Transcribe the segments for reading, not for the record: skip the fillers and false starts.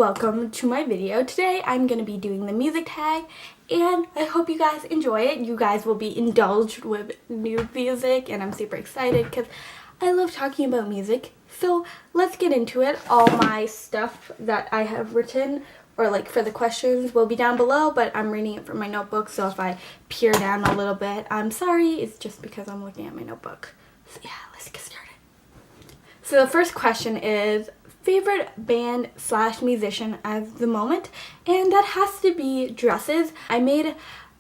welcome to my video. Today I'm going to be doing the music tag and I hope you guys enjoy it. You guys will be indulged with new music and I'm super excited because I love talking about music. So let's get into it. All my stuff that I have written or like for the questions will be down below, but I'm reading it from my notebook, so if I peer down a little bit, I'm sorry. It's just because I'm looking at my notebook. So yeah, let's get started. So the first question is favorite band / musician at the moment, and that has to be Dresses. I made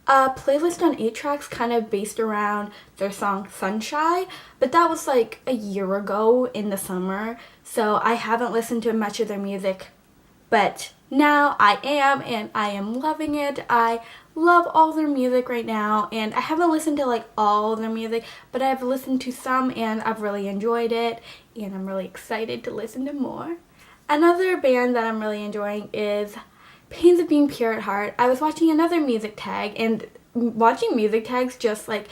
a playlist on 8 tracks kind of based around their song Sunshine, but that was like a year ago in the summer, so I haven't listened to much of their music, but now I am, and I am loving it. I love all their music right now, and I haven't listened to like all of their music, but I've listened to some and I've really enjoyed it, and I'm really excited to listen to more. Another band that I'm really enjoying is Pains of Being Pure at Heart. I was watching another music tag, and watching music tags just like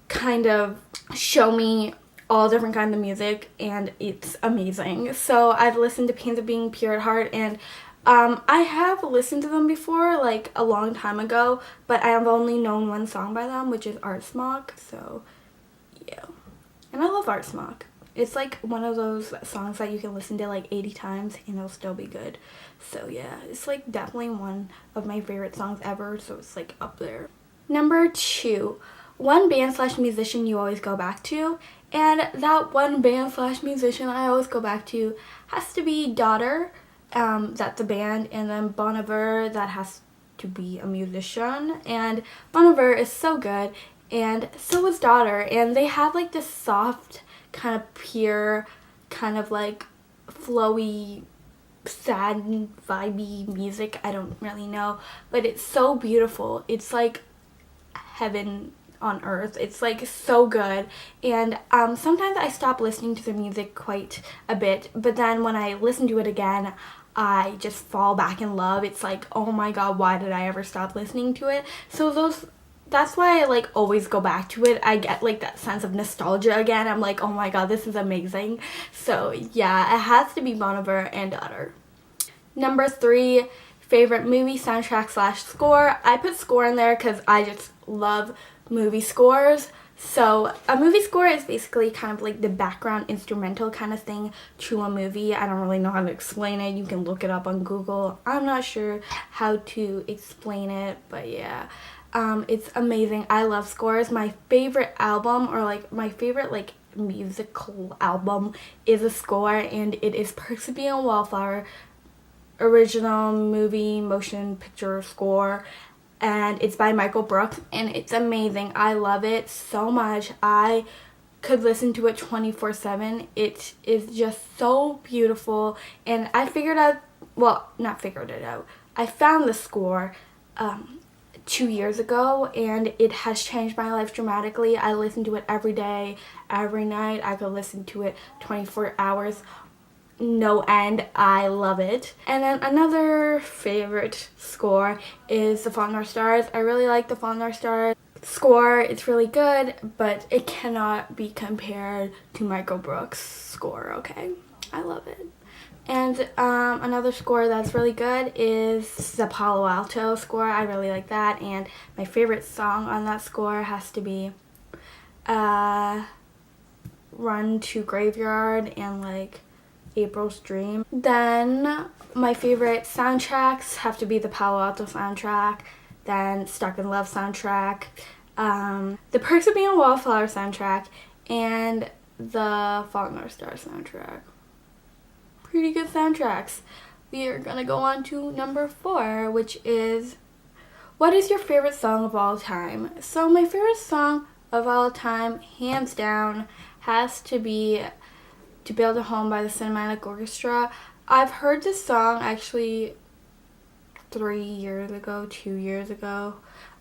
kind of show me all different kinds of music, and it's amazing. So I've listened to Pains of Being Pure at Heart, and I have listened to them before, like a long time ago, but I have only known one song by them, which is Art Smock, so yeah. And I love Art Smock. It's like one of those songs that you can listen to like 80 times and it'll still be good. So yeah, it's like definitely one of my favorite songs ever, so it's like up there. Number 2, one band / musician you always go back to, and that one band / musician I always go back to has to be Daughter. That's a band, and then Bon Iver, that has to be a musician, and Bon Iver is so good, and so is Daughter, and they have like this soft, kind of pure, kind of like flowy, sad, vibey music. I don't really know, but it's so beautiful. It's like heaven on earth. It's like so good, and sometimes I stop listening to the music quite a bit, but then when I listen to it again, I just fall back in love. It's like, oh my god, why did I ever stop listening to it? So that's why I like always go back to it. I get like that sense of nostalgia again. I'm like, oh my god, this is amazing. So yeah, it has to be Bon Iver and Daughter. Number 3, favorite movie soundtrack / score. I put score in there because I just love movie scores. So a movie score is basically kind of like the background instrumental kind of thing to a movie. I don't really know how to explain it. You can look it up on Google. I'm not sure how to explain it, but yeah. It's amazing. I love scores. My favorite album, or like my favorite like musical album, is a score, and it is Perks of Being a Wallflower original movie motion picture score, and it's by Michael Brooks, and it's amazing. I love it so much. I could listen to it 24/7. It is just so beautiful, and I figured out, well, not figured it out, I found the score 2 years ago, and it has changed my life dramatically. I listen to it every day, every night. I could listen to it 24 hours, no end. I love it. And then another favorite score is The Fault in Our Stars. I really like The Fault in Our Stars score. It's really good, but it cannot be compared to Michael Brooks' score, okay? I love it. And another score that's really good is the Palo Alto score. I really like that, and my favorite song on that score has to be Run to Graveyard and like April's Dream. Then my favorite soundtracks have to be the Palo Alto soundtrack, then Stuck in Love soundtrack, the Perks of Being a Wallflower soundtrack, and the Fault in Our Stars soundtrack. Pretty good soundtracks. We are gonna go on to number 4, which is, what is your favorite song of all time? So my favorite song of all time, hands down, has to be To Build a Home by the Cinematic Orchestra. I've heard this song actually 3 years ago, 2 years ago.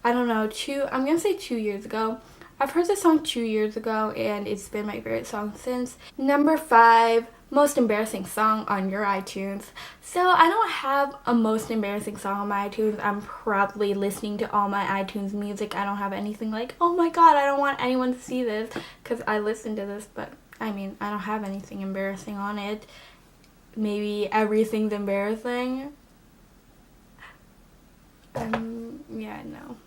I don't know, I'm gonna say 2 years ago. I've heard this song 2 years ago, and it's been my favorite song since. Number 5, most embarrassing song on your iTunes. So I don't have a most embarrassing song on my iTunes. I'm probably listening to all my iTunes music. I don't have anything like, oh my god, I don't want anyone to see this, because I listen to this, but I mean, I don't have anything embarrassing on it. maybe Everything's Embarrassing. Yeah, no.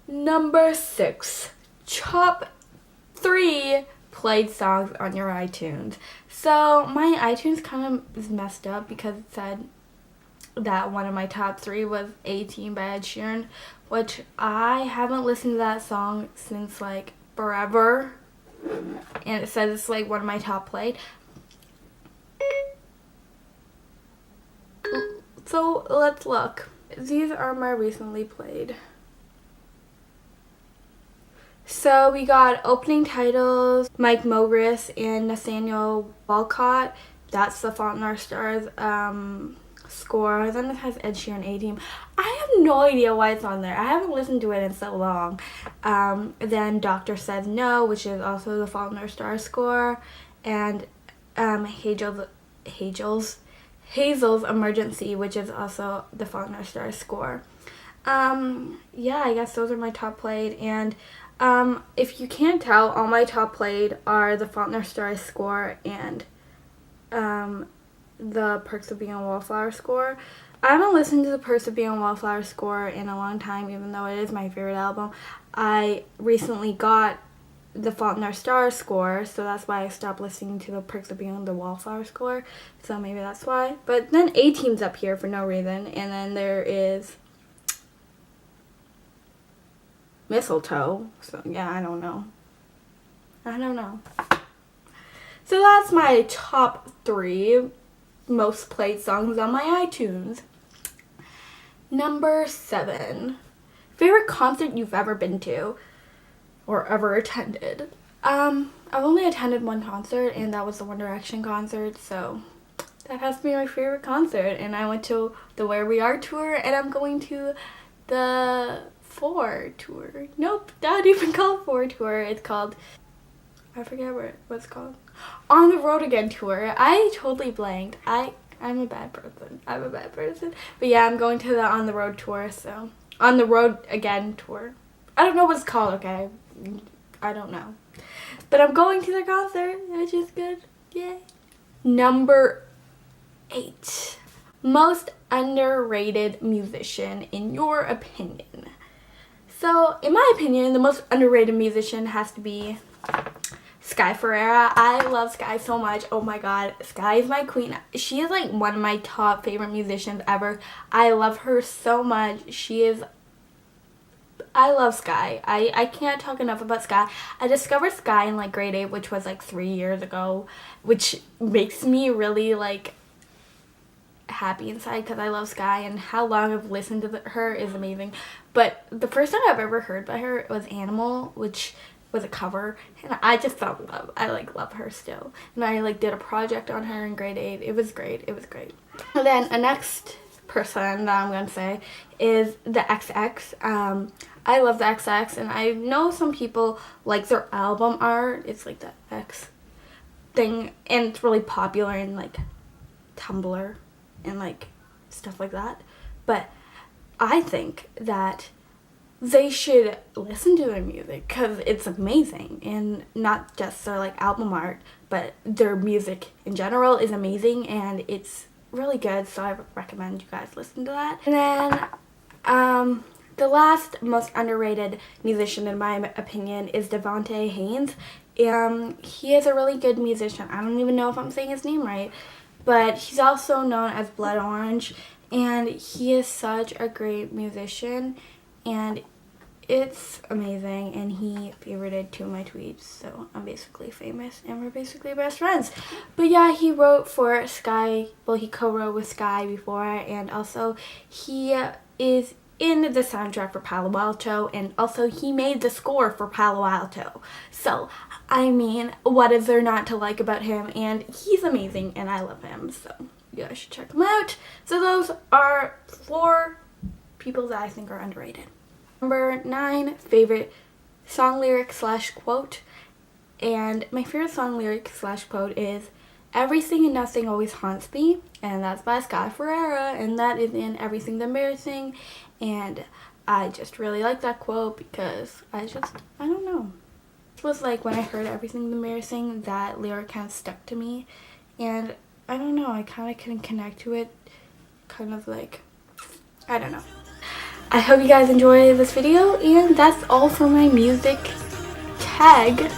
Number 6, top 3 played songs on your iTunes. So my iTunes kind of is messed up because it said that one of my top 3 was 18 by Ed Sheeran, which I haven't listened to that song since like forever, and it says it's like one of my top played. So let's look. These are my recently played. So we got opening titles, Mike Mogris and Nathaniel Walcott. That's the Fault in Our Stars score. Then it has Ed Sheeran 18. I have no idea why it's on there. I haven't listened to it in so long. Then Doctor Says No, which is also the Fault in Our Stars score. And Hazel's Emergency, which is also the Fault in Our Stars score. Yeah, I guess those are my top played. And if you can't tell, all my top played are the Fault in Our Stars score and the Perks of Being a Wallflower score. I haven't listened to the Perks of Being a Wallflower score in a long time, even though it is my favorite album. I recently got the Fault in Our Stars score, so that's why I stopped listening to the Perks of Being the Wallflower score. So maybe that's why. But then A-Team's up here for no reason, and then there is Mistletoe. So yeah, I don't know. So that's my top 3 most played songs on my iTunes. Number 7, favorite concert you've ever been to or ever attended. I've only attended one concert, and that was the One Direction concert, so that has to be my favorite concert. And I went to the Where We Are tour, and I'm going to the 4 tour. Nope, not even called 4 tour. It's called, I forget what it's called. On the Road Again tour. I totally blanked. I'm a bad person. But yeah, I'm going to the On the Road tour, so. On the Road Again tour. I don't know what it's called, okay? I don't know. But I'm going to the concert, which is good. Yay. Number 8. Most underrated musician in your opinion. So, in my opinion, the most underrated musician has to be Sky Ferreira. I love Sky so much. Oh my god, Sky is my queen. She is like one of my top favorite musicians ever. I love her so much. I love Sky. I can't talk enough about Sky. I discovered Sky in like grade 8, which was like 3 years ago, which makes me really like happy inside because I love Sky, and how long I've listened to her is amazing. But the first time I've ever heard by her was Animal, which was a cover, and I just fell in love. I like love her still, and I like did a project on her in grade 8. It was great. And then a next person that I'm gonna say is the XX. I love the XX, and I know some people like their album art. It's like the X thing, and it's really popular in like Tumblr and like stuff like that. But I think that they should listen to their music because it's amazing, and not just their like album art, but their music in general is amazing, and it's really good. So I recommend you guys listen to that. And then the last most underrated musician in my opinion is Devonte Hynes. He is a really good musician. I don't even know if I'm saying his name right, but he's also known as Blood Orange, and he is such a great musician, and it's amazing. And he favorited 2 of my tweets, so I'm basically famous, and we're basically best friends. But yeah, he wrote for Sky. Well, he co-wrote with Sky before, and also he is in the soundtrack for Palo Alto, and also he made the score for Palo Alto. So, I mean, what is there not to like about him? And he's amazing, and I love him, so you guys should check him out. So those are 4 people that I think are underrated. Number 9, favorite song lyric / quote. And my favorite song lyric / quote is Everything and Nothing Always Haunts Me, and that's by Sky Ferreira, and that is in Everything's Embarrassing. And I just really like that quote because I don't know. It was like when I heard Everything's Embarrassing, that lyric kind of stuck to me, and I don't know, I kind of can connect to it, kind of like, I don't know. I hope you guys enjoy this video, and that's all for my music tag.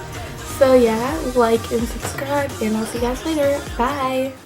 So yeah, like and subscribe, and I'll see you guys later. Bye!